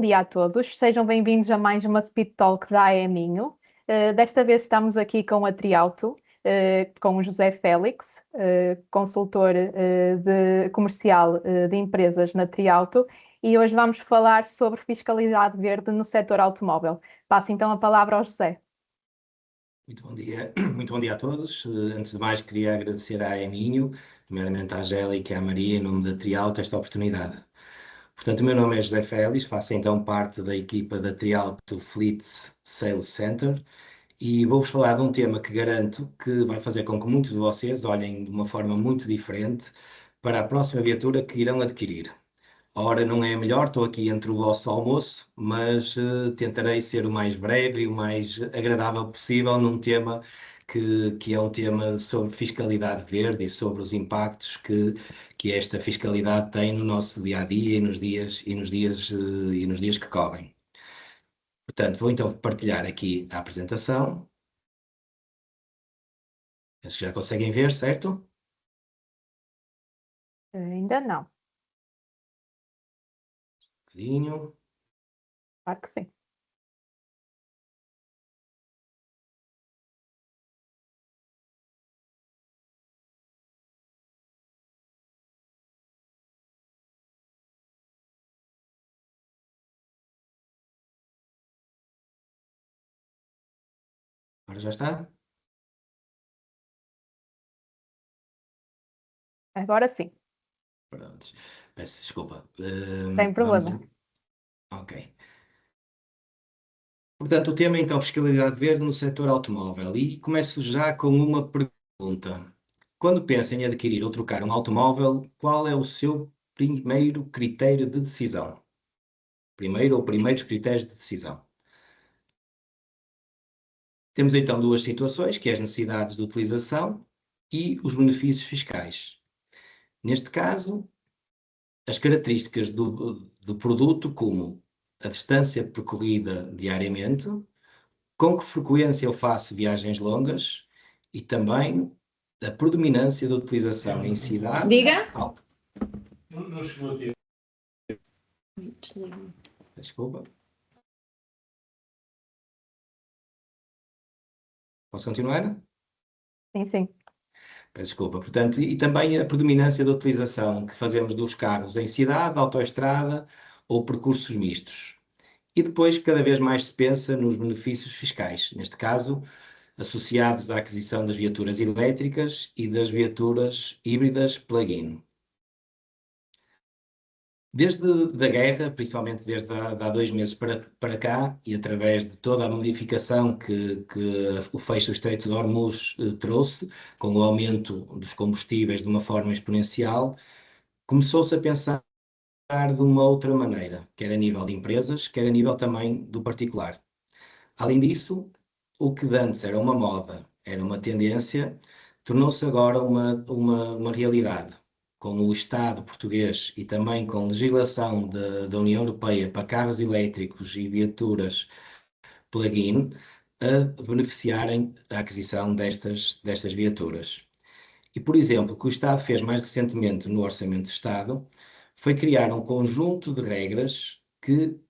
Bom dia a todos, sejam bem-vindos a mais uma Speed Talk da AEMinho. Desta vez estamos aqui com a Triauto, com o José Félix, consultor comercial de empresas na Triauto, e hoje vamos falar sobre fiscalidade verde no setor automóvel. Passo então a palavra ao José. Muito bom dia a todos. Antes de mais, queria agradecer à AEMinho, nomeadamente à Angélica e à Maria, em nome da Triauto, esta oportunidade. Portanto, o meu nome é José Félix, faço então parte da equipa da Triauto Fleet Sales Center e vou-vos falar de um tema que garanto que vai fazer com que muitos de vocês olhem de uma forma muito diferente para a próxima viatura que irão adquirir. A hora não é a melhor, estou aqui entre o vosso almoço, mas tentarei ser o mais breve e o mais agradável possível num tema que é um tema sobre fiscalidade verde e sobre os impactos que esta fiscalidade tem no nosso dia-a-dia e nos dias que correm. Portanto, vou então partilhar aqui a apresentação. Penso que já conseguem ver, certo? Ainda não. Um bocadinho. Claro que sim. Agora já está? Agora sim, Pronto. Peço desculpa. sem problema. Ok. Portanto, o tema é então fiscalidade verde no setor automóvel e começo já com uma pergunta. Quando pensa em adquirir ou trocar um automóvel, qual é o seu primeiro critério de decisão? Primeiro ou primeiros critérios de decisão? Temos então duas situações, que é as necessidades de utilização e os benefícios fiscais. Neste caso, as características do produto, como a distância percorrida diariamente, com que frequência eu faço viagens longas e também a predominância da utilização em cidade. Diga. Não chegou a ter. Desculpa. Posso continuar? Sim, sim. Peço desculpa. Portanto, e também a predominância da utilização que fazemos dos carros em cidade, autoestrada ou percursos mistos. E depois, cada vez mais se pensa nos benefícios fiscais, neste caso, associados à aquisição das viaturas elétricas e das viaturas híbridas plug-in. Desde a guerra, principalmente desde há 2 meses para cá, e através de toda a modificação que o fecho do Estreito de Hormuz trouxe, com o aumento dos combustíveis de uma forma exponencial, começou-se a pensar de uma outra maneira, quer a nível de empresas, quer a nível também do particular. Além disso, o que antes era uma moda, era uma tendência, tornou-se agora uma realidade. Com o Estado português e também com a legislação da União Europeia para carros elétricos e viaturas plug-in, a beneficiarem da aquisição destas viaturas. E, por exemplo, o que o Estado fez mais recentemente no Orçamento de Estado foi criar um conjunto de regras que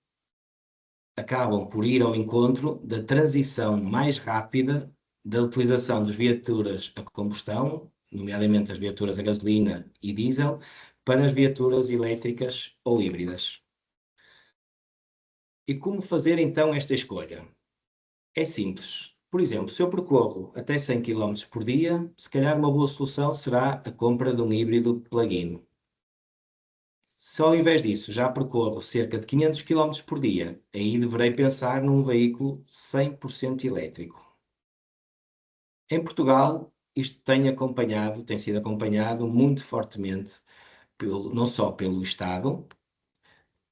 acabam por ir ao encontro da transição mais rápida da utilização das viaturas a combustão, nomeadamente as viaturas a gasolina e diesel, para as viaturas elétricas ou híbridas. E como fazer então esta escolha? É simples. Por exemplo, se eu percorro até 100 km por dia, se calhar uma boa solução será a compra de um híbrido plug-in. Se ao invés disso já percorro cerca de 500 km por dia, aí deverei pensar num veículo 100% elétrico. Em Portugal, isto tem sido acompanhado muito fortemente, não só pelo Estado,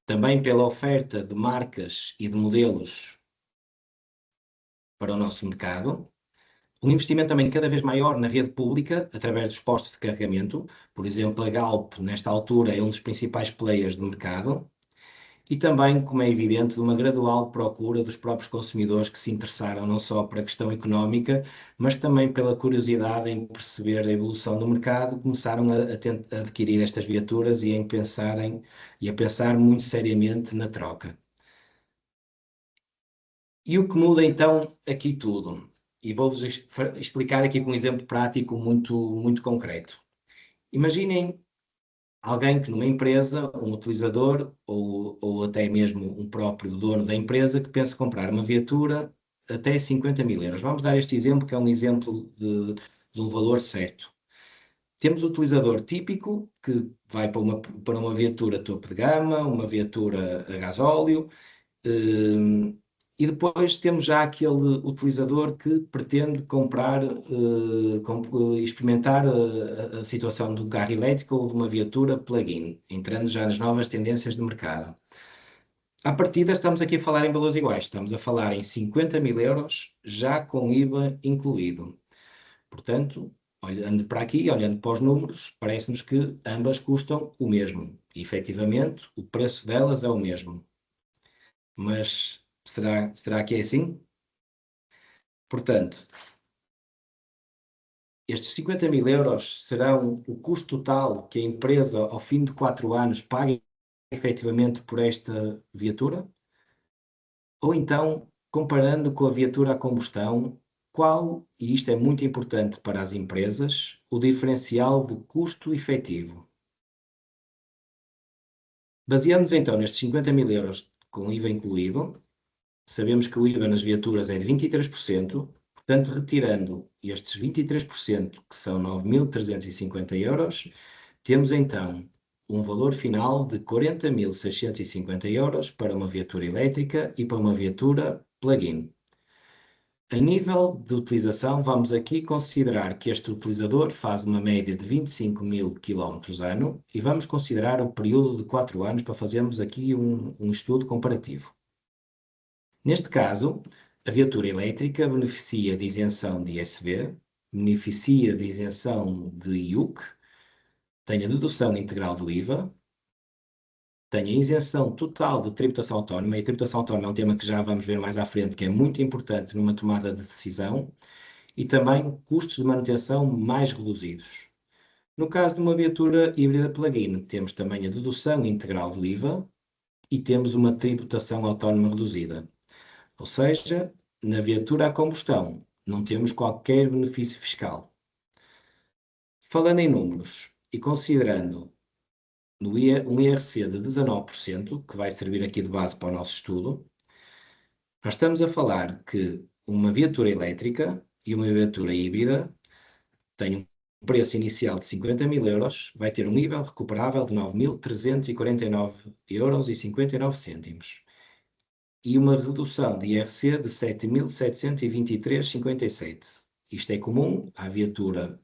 também pela oferta de marcas e de modelos para o nosso mercado, um investimento também cada vez maior na rede pública, através dos postos de carregamento. Por exemplo, a Galp, nesta altura, é um dos principais players do mercado. E também, como é evidente, de uma gradual procura dos próprios consumidores que se interessaram não só para a questão económica, mas também pela curiosidade em perceber a evolução do mercado, começaram a adquirir estas viaturas e a pensar muito seriamente na troca. E o que muda então aqui tudo? E vou-vos explicar aqui com um exemplo prático muito concreto. Imaginem alguém que numa empresa, um utilizador ou até mesmo um próprio dono da empresa que pensa comprar uma viatura até 50 mil euros. Vamos dar este exemplo, que é um exemplo de um valor certo. Temos o utilizador típico que vai para uma viatura topo de gama, uma viatura a gasóleo, e depois temos já aquele utilizador que pretende comprar, experimentar a situação de um carro elétrico ou de uma viatura plug-in, entrando já nas novas tendências de mercado. À partida estamos aqui a falar em valores iguais, estamos a falar em 50 mil euros, já com IVA incluído. Portanto, olhando para aqui, olhando para os números, parece-nos que ambas custam o mesmo. E, efetivamente, o preço delas é o mesmo. Mas será que é assim? Portanto, estes 50 mil euros serão o custo total que a empresa, ao fim de 4 anos, paga efetivamente por esta viatura? Ou então, comparando com a viatura a combustão, qual, e isto é muito importante para as empresas, o diferencial de custo efetivo? Baseando-nos então nestes 50 mil euros com IVA incluído, sabemos que o IVA nas viaturas é de 23%, portanto, retirando estes 23%, que são 9.350 euros, temos então um valor final de 40.650 euros para uma viatura elétrica e para uma viatura plug-in. A nível de utilização, vamos aqui considerar que este utilizador faz uma média de 25 mil km ano e vamos considerar o período de 4 anos para fazermos aqui um estudo comparativo. Neste caso, a viatura elétrica beneficia de isenção de ISV, beneficia de isenção de IUC, tem a dedução integral do IVA, tem a isenção total de tributação autónoma, e a tributação autónoma é um tema que já vamos ver mais à frente, que é muito importante numa tomada de decisão, e também custos de manutenção mais reduzidos. No caso de uma viatura híbrida plug-in, temos também a dedução integral do IVA e temos uma tributação autónoma reduzida. Ou seja, na viatura a combustão, não temos qualquer benefício fiscal. Falando em números e considerando um IRC de 19%, que vai servir aqui de base para o nosso estudo, nós estamos a falar que uma viatura elétrica e uma viatura híbrida têm um preço inicial de 50 mil euros, vai ter um nível recuperável de 9.349 euros e 59 cêntimos e uma redução de IRC de 7.723,57. Isto é comum à viatura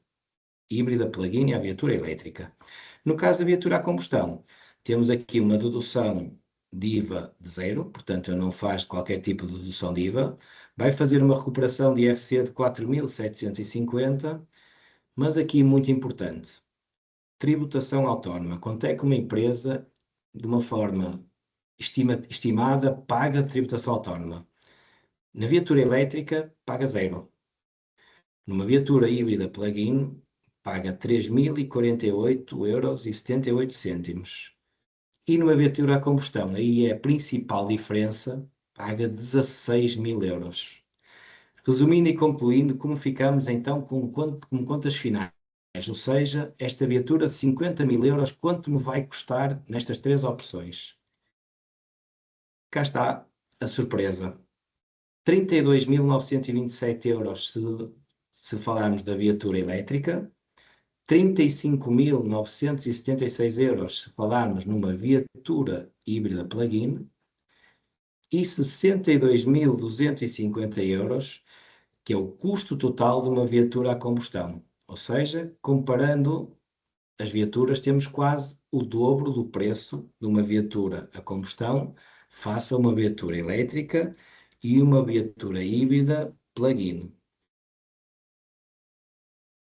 híbrida plug-in e à viatura elétrica. No caso da viatura a combustão, temos aqui uma dedução de IVA de zero, portanto, não faz qualquer tipo de dedução de IVA, vai fazer uma recuperação de IRC de 4.750, mas aqui muito importante, tributação autónoma. Quanto é que uma empresa, de uma forma estimada, paga de tributação autónoma? Na viatura elétrica, paga zero. Numa viatura híbrida plug-in, paga 3.048,78 euros. E numa viatura a combustão, aí é a principal diferença, paga 16 mil euros. Resumindo e concluindo, como ficamos então com contas finais? Ou seja, esta viatura de 50 mil euros, quanto me vai custar nestas 3 opções? Cá está a surpresa. 32.927 euros se falarmos da viatura elétrica, 35.976 euros se falarmos numa viatura híbrida plug-in e 62.250 euros, que é o custo total de uma viatura a combustão. Ou seja, comparando as viaturas, temos quase o dobro do preço de uma viatura a combustão face a uma viatura elétrica e uma viatura híbrida plug-in.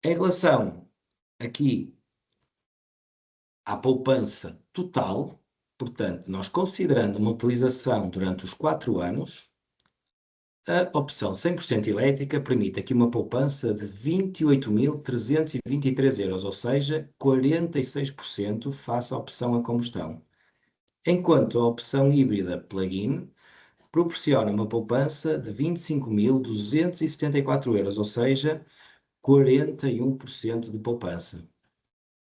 Em relação aqui à poupança total, portanto, nós considerando uma utilização durante os 4 anos, a opção 100% elétrica permite aqui uma poupança de 28.323 euros, ou seja, 46% face à opção a combustão. Enquanto a opção híbrida plug-in proporciona uma poupança de 25.274 euros, ou seja, 41% de poupança.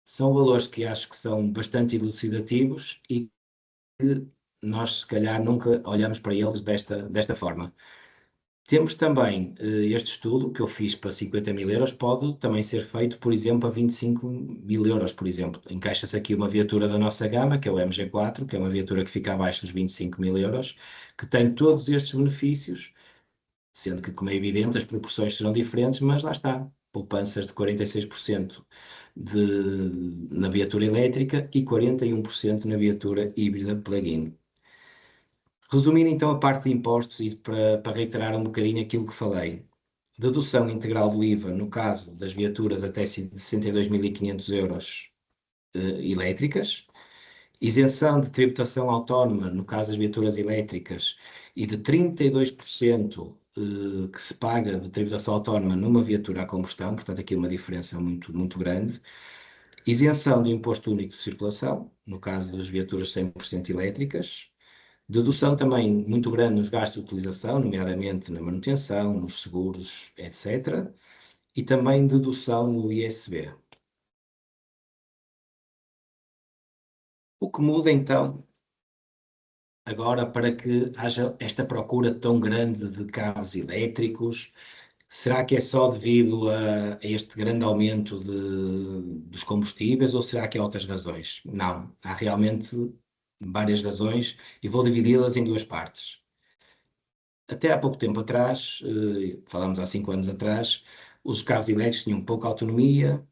São valores que acho que são bastante elucidativos e que nós, se calhar, nunca olhamos para eles desta forma. Temos também este estudo que eu fiz para 50.000 euros, pode também ser feito, por exemplo, a 25.000 euros, por exemplo. Encaixa-se aqui uma viatura da nossa gama, que é o MG4, que é uma viatura que fica abaixo dos 25.000 euros, que tem todos estes benefícios, sendo que, como é evidente, as proporções serão diferentes, mas lá está, poupanças de 46% na viatura elétrica e 41% na viatura híbrida plug-in. Resumindo então a parte de impostos e para reiterar um bocadinho aquilo que falei, dedução integral do IVA no caso das viaturas até 62.500 euros elétricas, isenção de tributação autónoma no caso das viaturas elétricas e de 32% que se paga de tributação autónoma numa viatura a combustão, portanto aqui uma diferença muito, muito grande. Isenção do imposto único de circulação, no caso das viaturas 100% elétricas. Dedução também muito grande nos gastos de utilização, nomeadamente na manutenção, nos seguros, etc. E também dedução no ISB. O que muda então, agora para que haja esta procura tão grande de carros elétricos, será que é só devido a este grande aumento dos combustíveis ou será que há outras razões? Não, há realmente várias razões e vou dividi-las em duas partes. Até há pouco tempo atrás, falámos há 5 anos atrás, os carros elétricos tinham pouca autonomia,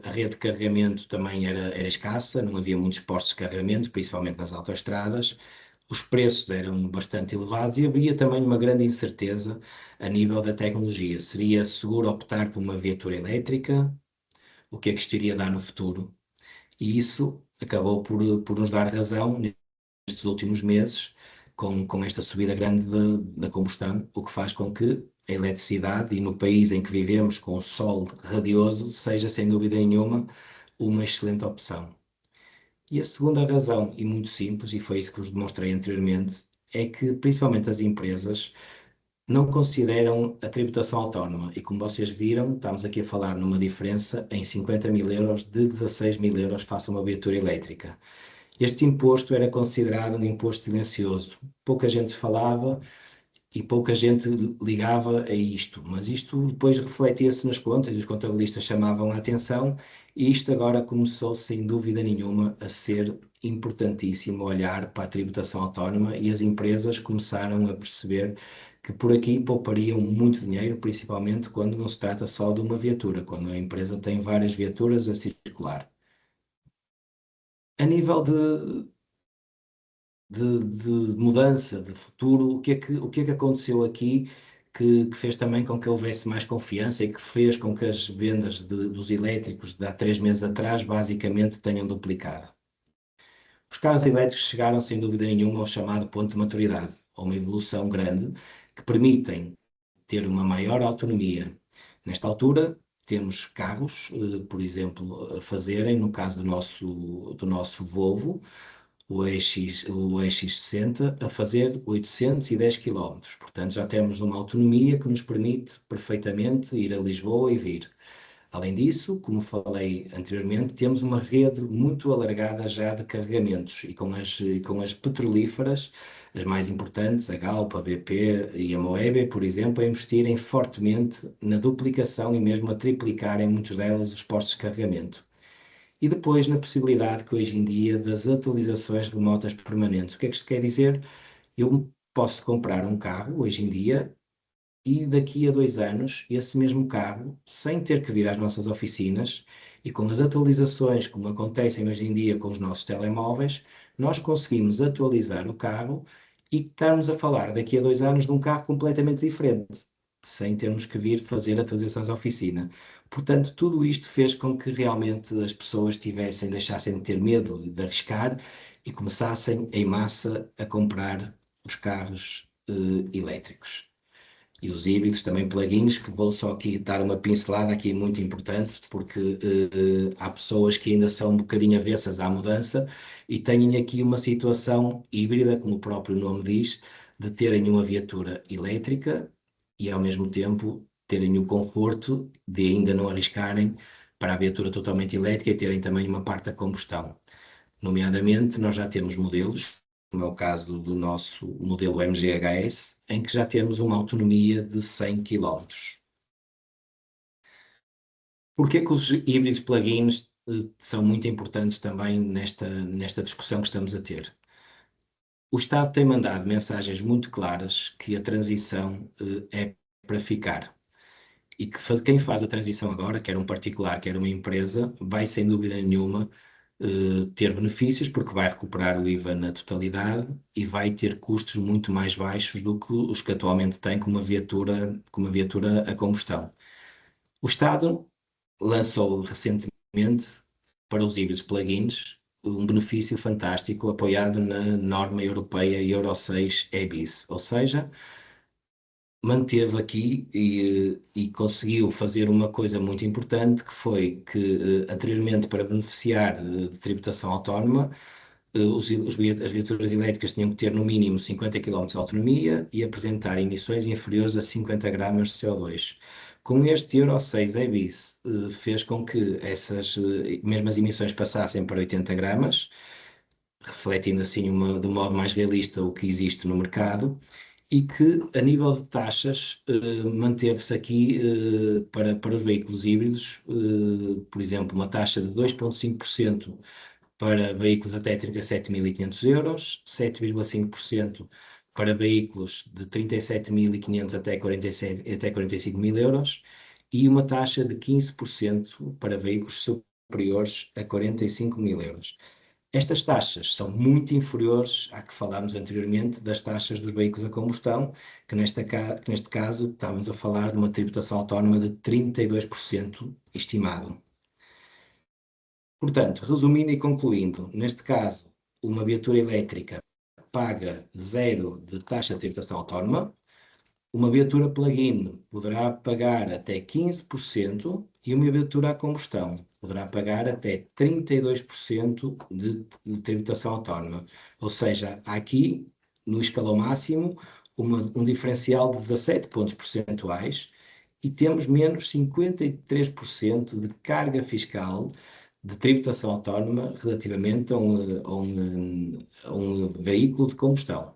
a rede de carregamento também era escassa, não havia muitos postos de carregamento, principalmente nas autoestradas, os preços eram bastante elevados e havia também uma grande incerteza a nível da tecnologia. Seria seguro optar por uma viatura elétrica? O que é que isto iria dar no futuro? E isso acabou por nos dar razão nestes últimos meses, com esta subida grande da combustão, o que faz com que a eletricidade, e no país em que vivemos, com o sol radioso, seja sem dúvida nenhuma uma excelente opção. E a segunda razão, e muito simples, e foi isso que vos demonstrei anteriormente, é que principalmente as empresas não consideram a tributação autónoma. E como vocês viram, estamos aqui a falar numa diferença em 50.000 euros de 16.000 euros face a uma viatura elétrica. Este imposto era considerado um imposto silencioso. Pouca gente falava e pouca gente ligava a isto, mas isto depois refletia-se nas contas e os contabilistas chamavam a atenção e isto agora começou, sem dúvida nenhuma, a ser importantíssimo olhar para a tributação autónoma e as empresas começaram a perceber que por aqui poupariam muito dinheiro, principalmente quando não se trata só de uma viatura, quando a empresa tem várias viaturas a circular. A nível de mudança, de futuro, o que é que aconteceu aqui que fez também com que houvesse mais confiança e que fez com que as vendas dos elétricos de há 3 meses atrás basicamente tenham duplicado? Os carros elétricos chegaram sem dúvida nenhuma ao chamado ponto de maturidade, ou uma evolução grande, que permitem ter uma maior autonomia. Nesta altura, temos carros, por exemplo, a fazerem, no caso do nosso Volvo, o EX60, a fazer 810 km. Portanto, já temos uma autonomia que nos permite perfeitamente ir a Lisboa e vir. Além disso, como falei anteriormente, temos uma rede muito alargada já de carregamentos e com as petrolíferas, as mais importantes, a Galp, a BP e a Moeve, por exemplo, a investirem fortemente na duplicação e mesmo a triplicar em muitas delas os postos de carregamento. E depois na possibilidade que hoje em dia das atualizações remotas permanentes. O que é que isto quer dizer? Eu posso comprar um carro hoje em dia e daqui a 2 anos esse mesmo carro, sem ter que vir às nossas oficinas e com as atualizações como acontecem hoje em dia com os nossos telemóveis, nós conseguimos atualizar o carro e estarmos a falar daqui a 2 anos de um carro completamente diferente, sem termos que vir fazer atualizações à oficina. Portanto, tudo isto fez com que realmente as pessoas deixassem de ter medo de arriscar e começassem em massa a comprar os carros elétricos. E os híbridos, também plugins, que vou só aqui dar uma pincelada aqui muito importante, porque há pessoas que ainda são um bocadinho avessas à mudança e têm aqui uma situação híbrida, como o próprio nome diz, de terem uma viatura elétrica e, ao mesmo tempo, terem o conforto de ainda não arriscarem para a viatura totalmente elétrica e terem também uma parte da combustão. Nomeadamente, nós já temos modelos, como é o caso do nosso modelo MG-HS, em que já temos uma autonomia de 100 km. Porquê que os híbridos plug-ins são muito importantes também nesta discussão que estamos a ter? O Estado tem mandado mensagens muito claras que a transição é para ficar. E que quem faz a transição agora, quer um particular, quer uma empresa, vai sem dúvida nenhuma ter benefícios, porque vai recuperar o IVA na totalidade e vai ter custos muito mais baixos do que os que atualmente tem com uma viatura a combustão. O Estado lançou recentemente para os híbridos plug-ins um benefício fantástico apoiado na norma europeia Euro 6 EBIS, ou seja, manteve aqui e conseguiu fazer uma coisa muito importante, que foi que anteriormente, para beneficiar de tributação autónoma, as viaturas elétricas tinham que ter no mínimo 50 km de autonomia e apresentar emissões inferiores a 50 gramas de CO2. Com este Euro 6 EBIS, fez com que essas mesmas emissões passassem para 80 gramas, refletindo assim de modo mais realista o que existe no mercado, e que, a nível de taxas, manteve-se aqui para os veículos híbridos, por exemplo, uma taxa de 2,5% para veículos até 37.500 euros, 7,5% para veículos de 37.500 até 45.000 euros e uma taxa de 15% para veículos superiores a 45.000 euros. Estas taxas são muito inferiores à que falámos anteriormente das taxas dos veículos a combustão, que neste caso estamos a falar de uma tributação autónoma de 32% estimado. Portanto, resumindo e concluindo, neste caso, uma viatura elétrica paga 0 de taxa de tributação autónoma, uma viatura plug-in poderá pagar até 15% e uma viatura a combustão poderá pagar até 32% de tributação autónoma. Ou seja, há aqui, no escalão máximo, um diferencial de 17 pontos percentuais e temos menos 53% de carga fiscal de tributação autónoma relativamente a um veículo de combustão.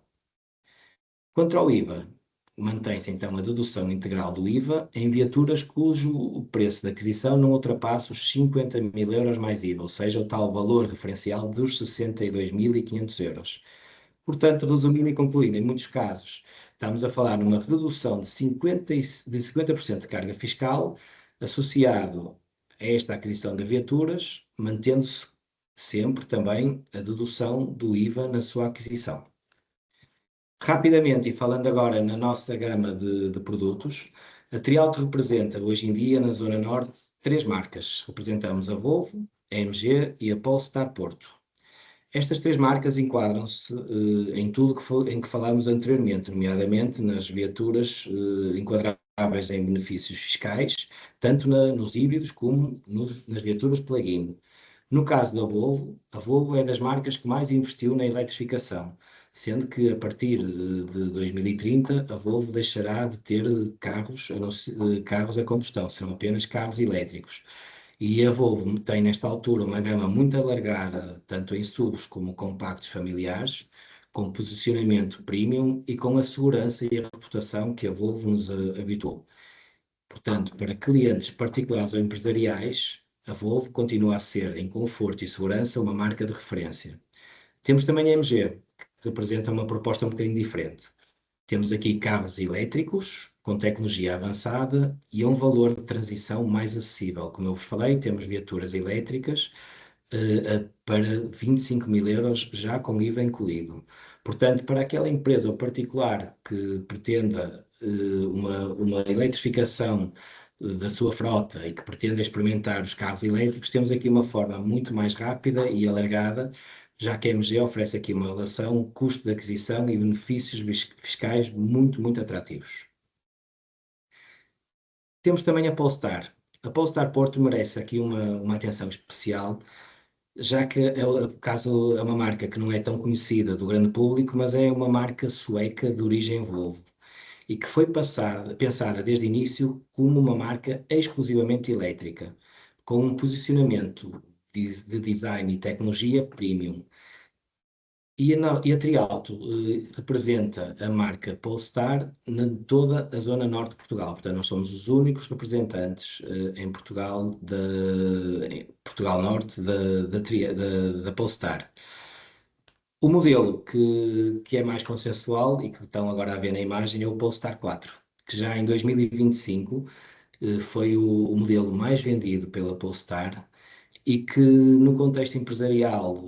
Quanto ao IVA, mantém-se então a dedução integral do IVA em viaturas cujo preço de aquisição não ultrapassa os 50.000 euros mais IVA, ou seja, o tal valor referencial dos 62.500 euros. Portanto, resumindo e concluindo, em muitos casos, estamos a falar numa redução de 50% de carga fiscal associado a esta aquisição de viaturas, mantendo-se sempre também a dedução do IVA na sua aquisição. Rapidamente, e falando agora na nossa gama de produtos, a Triauto representa hoje em dia na Zona Norte 3 marcas. Representamos a Volvo, a MG e a Polestar Porto. Estas 3 marcas enquadram-se em tudo em que falámos anteriormente, nomeadamente nas viaturas enquadráveis em benefícios fiscais, tanto nos híbridos como nas viaturas plug-in. No caso da Volvo, a Volvo é das marcas que mais investiu na eletrificação, sendo que a partir de 2030 a Volvo deixará de ter carros a combustão, serão apenas carros elétricos. E a Volvo tem nesta altura uma gama muito alargada, tanto em SUVs como compactos familiares, com posicionamento premium e com a segurança e a reputação que a Volvo nos habituou. Portanto, para clientes particulares ou empresariais, a Volvo continua a ser, em conforto e segurança, uma marca de referência. Temos também a MG, que representa uma proposta um bocadinho diferente. Temos aqui carros elétricos, com tecnologia avançada e a um valor de transição mais acessível. Como eu vos falei, temos viaturas elétricas para 25.000 euros já com IVA incluído. Portanto, para aquela empresa ou particular que pretenda uma eletrificação da sua frota e que pretenda experimentar os carros elétricos, temos aqui uma forma muito mais rápida e alargada, já que a MG oferece aqui uma relação custo de aquisição e benefícios fiscais muito, muito atrativos. Temos também a Polestar. A Polestar Porto merece aqui uma atenção especial, já que caso é uma marca que não é tão conhecida do grande público, mas é uma marca sueca de origem Volvo e que foi pensada desde o início como uma marca exclusivamente elétrica, com um posicionamento de design e tecnologia premium. E a Trialto representa a marca Polestar em toda a zona norte de Portugal. Portanto, nós somos os únicos representantes em Portugal, em Portugal Norte, da Polestar. O modelo que é mais consensual e que estão agora a ver na imagem é o Polestar 4, que já em 2025 foi o modelo mais vendido pela Polestar e que no contexto empresarial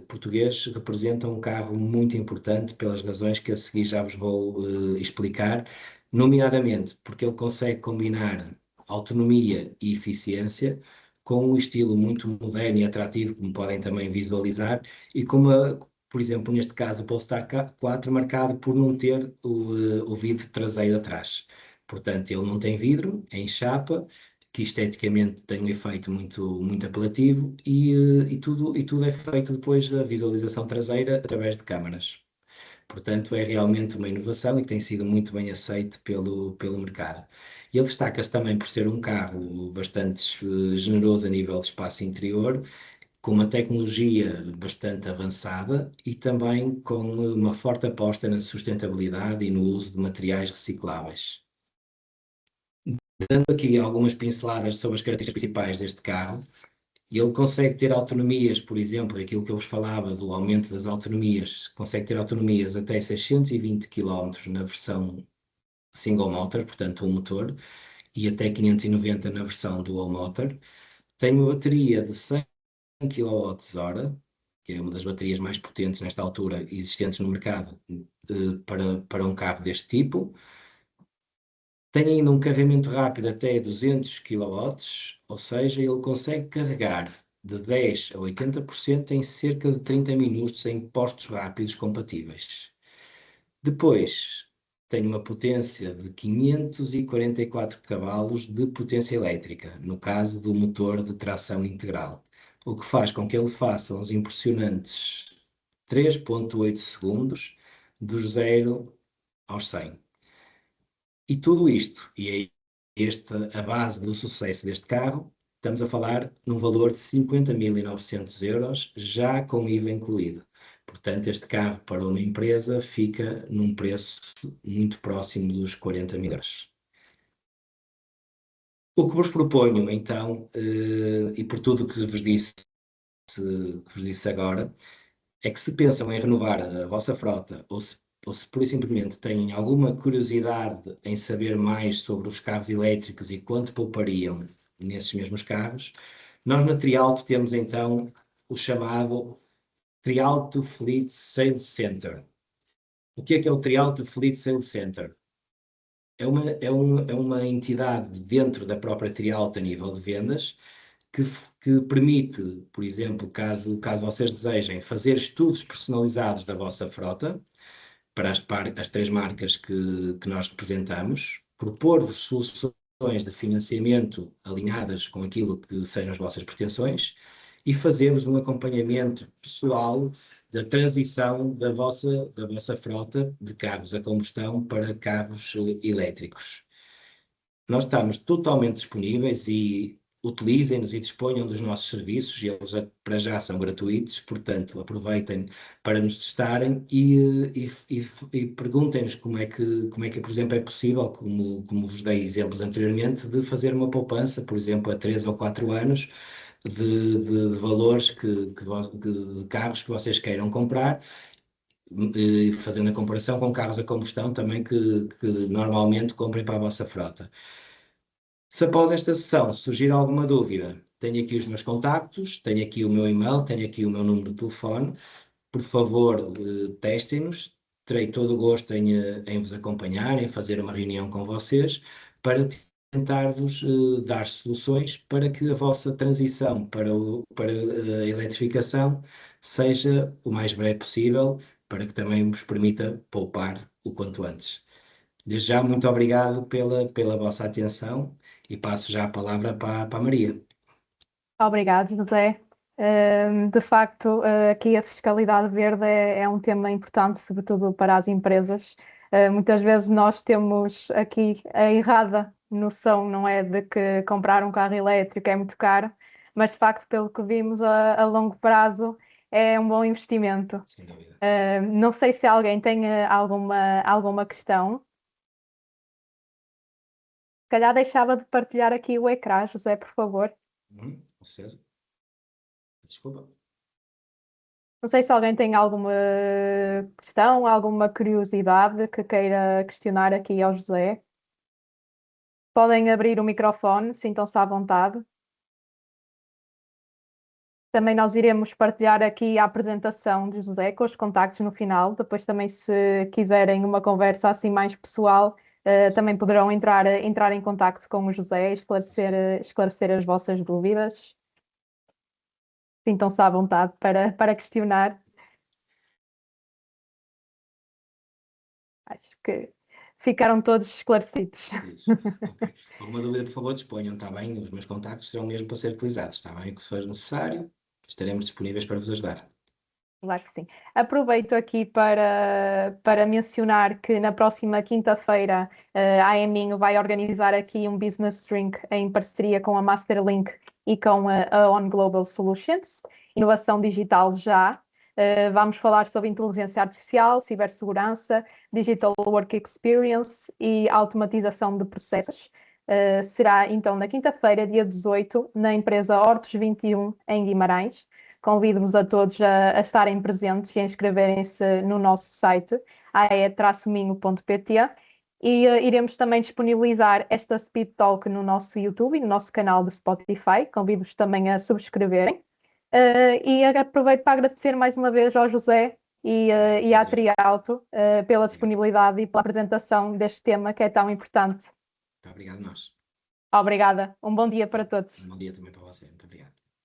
português representa um carro muito importante pelas razões que a seguir já vos vou explicar, nomeadamente porque ele consegue combinar autonomia e eficiência com um estilo muito moderno e atrativo, como podem também visualizar, e com uma, por exemplo, neste caso, o Polestar 4 marcado por não ter o vidro traseiro atrás. Portanto, ele não tem vidro, é em chapa, que esteticamente tem um efeito muito apelativo e tudo é feito depois da visualização traseira através de câmaras. Portanto, é realmente uma inovação e que tem sido muito bem aceito pelo mercado. Ele destaca-se também por ser um carro bastante generoso a nível de espaço interior, com uma tecnologia bastante avançada e também com uma forte aposta na sustentabilidade e no uso de materiais recicláveis. Dando aqui algumas pinceladas sobre as características principais deste carro, ele consegue ter autonomias, por exemplo, aquilo que eu vos falava do aumento das autonomias, consegue ter autonomias até 620 km na versão single motor, portanto um motor, e até 590 na versão dual motor. Tem uma bateria de 100 kWh, que é uma das baterias mais potentes nesta altura existentes no mercado para um carro deste tipo. Tem ainda um carregamento rápido até 200 kW, ou seja, ele consegue carregar de 10 a 80% em cerca de 30 minutos em postos rápidos compatíveis. Depois, tem uma potência de 544 cavalos de potência elétrica, no caso do motor de tração integral, o que faz com que ele faça uns impressionantes 3,8 segundos dos 0 aos 100. E tudo isto, e é a base do sucesso deste carro, estamos a falar num valor de 50.900 euros, já com IVA incluído. Portanto, este carro para uma empresa fica num preço muito próximo dos 40.000 euros. O que vos proponho, então, e por tudo o que vos disse agora, é que se pensam em renovar a vossa frota ou se pura e simplesmente têm alguma curiosidade em saber mais sobre os carros elétricos e quanto poupariam nesses mesmos carros, nós na Trialto temos então o chamado Trialto Fleet Sales Center. O que é o Trialto Fleet Sales Center? É uma entidade dentro da própria Trialto a nível de vendas que permite, por exemplo, caso vocês desejem fazer estudos personalizados da vossa frota, para as três marcas que nós representamos, propor-vos soluções de financiamento alinhadas com aquilo que sejam as vossas pretensões e fazer-vos um acompanhamento pessoal da transição da vossa frota de carros a combustão para carros elétricos. Nós estamos totalmente disponíveis e utilizem-nos e disponham dos nossos serviços, e eles para já são gratuitos, portanto aproveitem para nos testarem e perguntem-nos como é que, por exemplo, é possível, como vos dei exemplos anteriormente, de fazer uma poupança, por exemplo, a 3 ou 4 anos, de valores de carros que vocês queiram comprar, fazendo a comparação com carros a combustão também que normalmente comprem para a vossa frota. Se após esta sessão surgir alguma dúvida, tenho aqui os meus contactos, tenho aqui o meu e-mail, tenho aqui o meu número de telefone. Por favor, testem-nos. Terei todo o gosto em vos acompanhar, em fazer uma reunião com vocês, para tentar-vos dar soluções para que a vossa transição para a eletrificação seja o mais breve possível, para que também vos permita poupar o quanto antes. Desde já, muito obrigado pela vossa atenção e passo já a palavra para a Maria. Obrigado, José. De facto, aqui a fiscalidade verde é um tema importante, sobretudo para as empresas. Muitas vezes nós temos aqui a errada noção, não é, de que comprar um carro elétrico é muito caro, mas de facto, pelo que vimos, a longo prazo é um bom investimento. Sem dúvida. Não sei se alguém tem alguma questão. Se calhar deixava de partilhar aqui o ecrã, José, por favor. Com certeza. Desculpa. Não sei se alguém tem alguma questão, alguma curiosidade que queira questionar aqui ao José. Podem abrir o microfone, sintam-se à vontade. Também nós iremos partilhar aqui a apresentação de José com os contactos no final. Depois também, se quiserem uma conversa assim mais pessoal, também poderão entrar em contacto com o José e esclarecer as vossas dúvidas. Sintam-se à vontade para questionar. Acho que ficaram todos esclarecidos. Okay. Alguma dúvida, por favor, disponham, está bem? Os meus contactos serão mesmo para ser utilizados, está bem? O que for necessário, estaremos disponíveis para vos ajudar. Claro que sim. Aproveito aqui para mencionar que na próxima quinta-feira a Eminho vai organizar aqui um Business Drink em parceria com a Masterlink e com a On Global Solutions. Inovação digital já. Vamos falar sobre inteligência artificial, cibersegurança, digital work experience e automatização de processos. Será então na quinta-feira, dia 18, na empresa Hortos 21, em Guimarães. Convido-vos a todos a estarem presentes e a inscreverem-se no nosso site, ae-minho.pt, e iremos também disponibilizar esta Speed Talk no nosso YouTube e no nosso canal de Spotify. Convido-vos também a subscreverem. E aproveito para agradecer mais uma vez ao José e à Trialto pela disponibilidade e pela apresentação deste tema que é tão importante. Muito obrigado a nós. Obrigada. Um bom dia para todos. Um bom dia também para você. Muito obrigado.